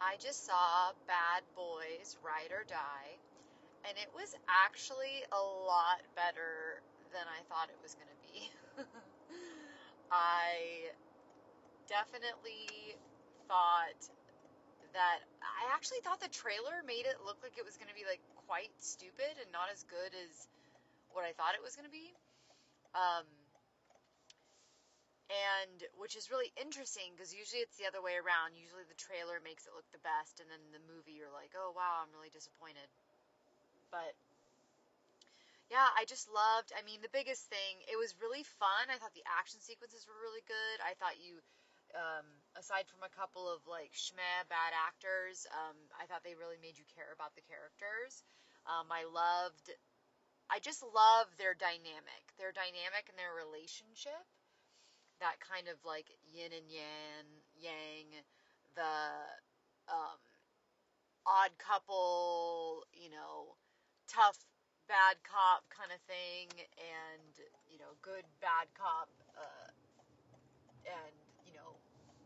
I just saw Bad Boys Ride or Die, and it was actually a lot better than I thought it was going to be. I definitely thought I actually thought the trailer made it look like it was going to be like quite stupid and not as good as what I thought it was going to be. Um, and which is really interesting because usually it's the other way around. Usually the trailer makes it look the best, and then the movie you're like, oh wow, I'm really disappointed. But yeah, I just loved. I mean, the biggest thing, it was really fun. I thought the action sequences were really good. I thought aside from a couple of like schmeh bad actors, I thought they really made you care about the characters. I just love their dynamic and their relationship. That kind of like yin and yang, the um, odd couple, tough bad cop kind of thing, and good bad cop, and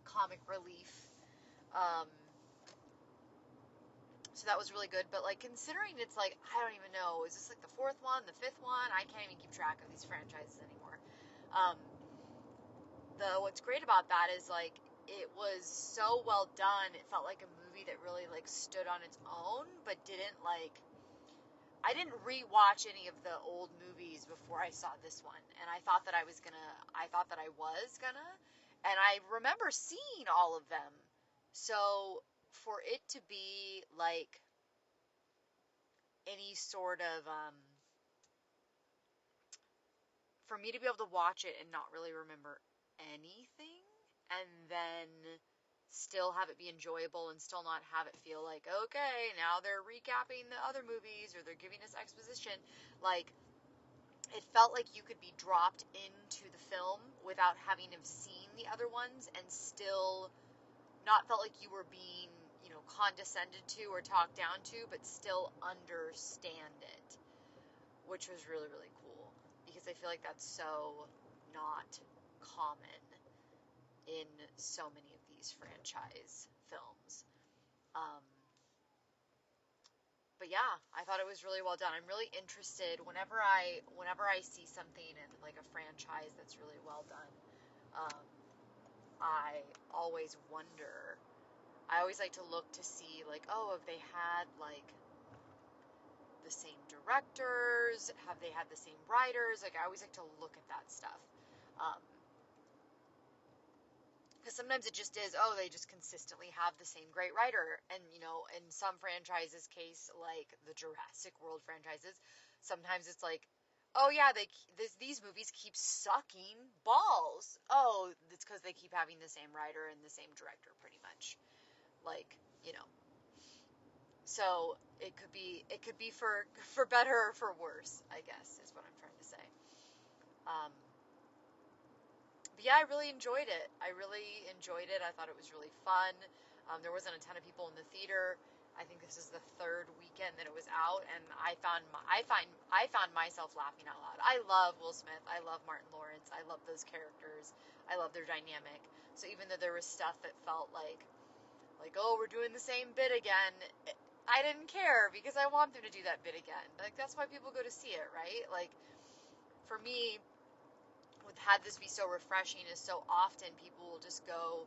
comic relief. Um, so that was really good. But like considering it's like I don't even know, is this like the fourth one, the fifth one? I can't even keep track of these franchises anymore. Um, what's great about that is like it was so well done. It felt like a movie that really like stood on its own, but didn't like. I didn't rewatch any of the old movies before I saw this one, and I thought that I was gonna. I thought that I was gonna, and I remember seeing all of them. So for it to be like any sort of for me to be able to watch it and not really remember anything, and then still have it be enjoyable and still not have it feel like, okay, now they're recapping the other movies or they're giving us exposition. Like, it felt like you could be dropped into the film without having have seen the other ones and still not felt like you were being, condescended to or talked down to, but still understand it, which was really, really cool because I feel like that's so not common in so many of these franchise films. Um, but yeah, I thought it was really well done. I'm really interested whenever I see something in like a franchise that's really well done. Um, I always wonder. I always like to look to see like, oh, have they had like the same directors? Have they had the same writers? Like I always like to look at that stuff. Because sometimes it just is, oh, they just consistently have the same great writer. And, in some franchises case, like the Jurassic World franchises, sometimes it's like, oh, yeah, these movies keep sucking balls. Oh, it's because they keep having the same writer and the same director, pretty much. Like, you know. So it could be for better or for worse, I guess, is what I'm trying to say. Um, but yeah, I really enjoyed it. I really enjoyed it. I thought it was really fun. There wasn't a ton of people in the theater. I think this is the third weekend that it was out, and I found myself laughing out loud. I love Will Smith. I love Martin Lawrence. I love those characters. I love their dynamic. So even though there was stuff that felt like oh, we're doing the same bit again, I didn't care because I want them to do that bit again. Like that's why people go to see it, right? Like for me, with had this be so refreshing is so often people will just go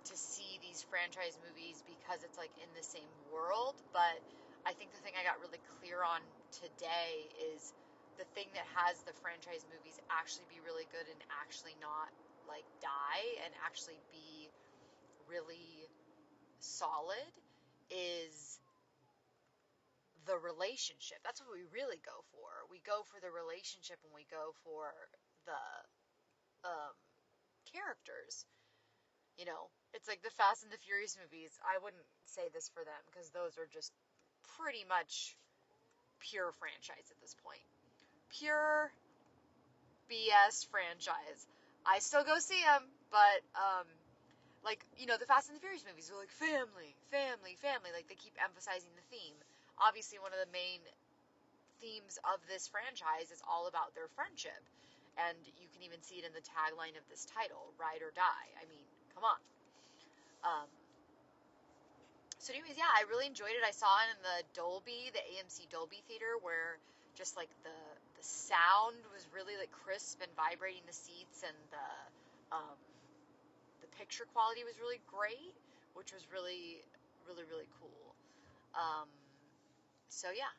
to see these franchise movies because it's like in the same world. But I think the thing I got really clear on today is the thing that has the franchise movies actually be really good and actually not like die and actually be really solid is the relationship. That's what we really go for. We go for the relationship and we go for the characters. It's like the Fast and the Furious movies. I wouldn't say this for them because those are just pretty much pure franchise at this point. Pure BS franchise. I still go see them, but the Fast and the Furious movies are like family, family, family. Like they keep emphasizing the theme. Obviously, one of the main themes of this franchise is all about their friendship. And you can even see it in the tagline of this title, Ride or Die. I mean, come on. Um, So anyways, yeah, I really enjoyed it. I saw it in the Dolby, the AMC Dolby theater, where just like the sound was really like crisp and vibrating the seats, and the picture quality was really great, which was really really really cool. Um, so yeah,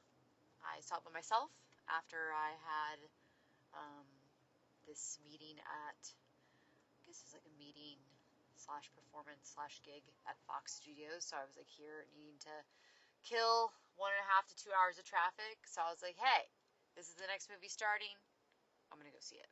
I saw it by myself after I had um, this meeting at, I guess it's like a meeting slash performance slash gig at Fox Studios. So I was like here needing to kill 1.5 to 2 hours of traffic. So I was like, hey, this is the next movie starting. I'm gonna go see it.